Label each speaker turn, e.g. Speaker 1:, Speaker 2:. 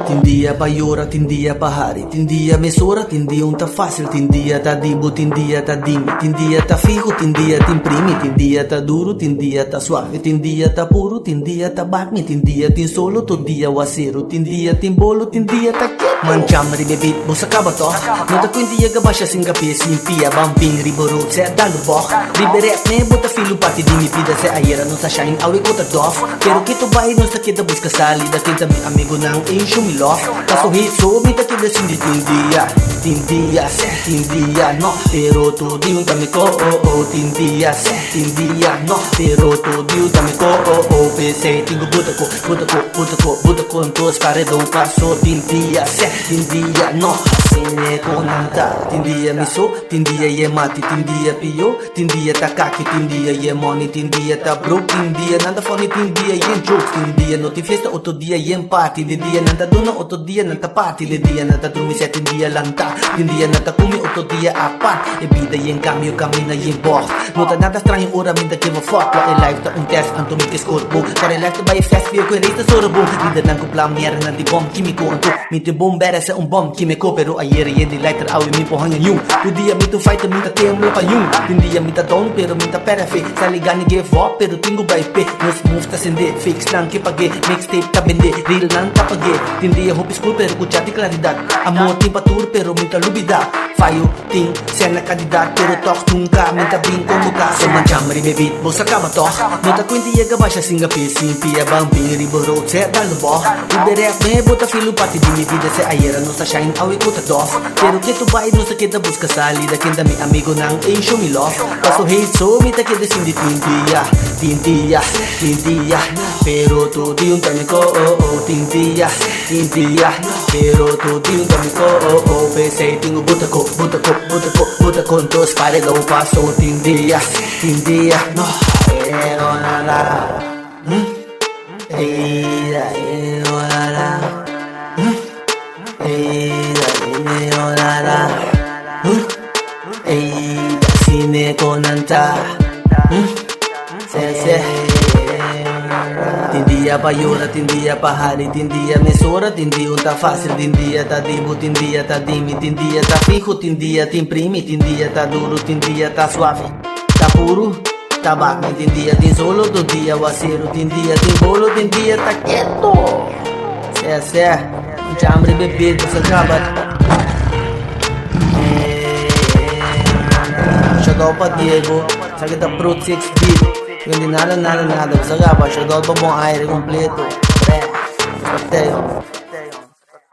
Speaker 1: Tin dia pa yura, tin dia pa hari, tin dia mesura, tin dia un ta fácil, tin dia ta dibu, tin dia ta dimi, tin dia ta fijo, tin dia ta imprimi, tin dia ta duro, tin dia ta suave, tin dia ta puro, tin dia ta bakmi, tin dia tin solo, to dia wasero, tin dia tin bolo, tin dia ta quieto. Mancam ribebit, bosa kabato, nota kuin dia gabasha singapi, simpia, bamping, riboro, se dalu boh, riberet ne, bota filo pati dimi pida, se ayera non sa shine, awi ko ta dof, pero kito bahay non sa kita busca salida, tinta mi amigo nang insyumi kaso hiso, mita kida sindi tindia, no, pero tu di un kami ko, tindia, no, pero tu di un kami ko, pese, tingo buta ko, entos paredong kaso, tindia, no, sine ko nanta, tindia miso, tindia ye mati, tindia piyo, tindia takaki, tindia ye money, tindia ta broke, tindia nanda funny, tindia ye jokes, tindia noti fiesta, otro dia ye party, tindia nanda dono, otro dia nanta party, tindia nanta trumise, tindia lanta, tindia nanta kumi, otro dia apart, e vida ye en cambio, camina ye boss, nota nada extraño, ora minta give a fuck, wa e life ta un test, anto mi que scorbo, para e life ta by fast, vio que reista sorbo, vida nan kupla miera nanti bom químico, anto, minti bombera se un bom químico, pero ayer ye di lighter, awi mi po hangin yung, tu dia mi tu fight, minta temla pa yung, tindia minta down, pero minta perafe, saligani give up, pero tingo by pe, no smooth ta sende, fix lang kipage, mixtape ta bende, real lang kapage, tindia hope school, pero kuchati claridad, amor tim patur, pero minta lubida, fayo ting, sena kandidat, pero talk nunca, minta brinco muka, so mancam ribebit, bosa kabato, nota ko hindi gabasha singapi, simpia, bamping, riboro, se dalbo, liberek me, bota filo pati di mi vida, se ayera no sa shine, awi ko ta dof, pero kito bahay no sa kita busca salida, kinda mi amigo nang insyo mi love, kaso hate so, mita kita sindi tindia, pero tu di un kami ko, tindia, pero tu di un kami ko, pese tingo buta ko, entos pare daw paso, tindia, no, pero nada, sine ko nanta, tindia pa yura, tindia pa hari, tindia mesura, tindia un ta fácil, tindia ta dibu, tindia ta dimi, tindia ta fijo, tindia ta imprimi, tindia ta duro, tindia ta suave, ta puro, ta bakmi, tindia tin solo, to dia wasero, tindia tin bolo, tindia ta quieto. Se, chambre bebido, se acaba. Shout out pa Diego, sa kita Pro 6 beat. Hindi nada, sa acaba, shout out pa buong aire completo. Sorteo.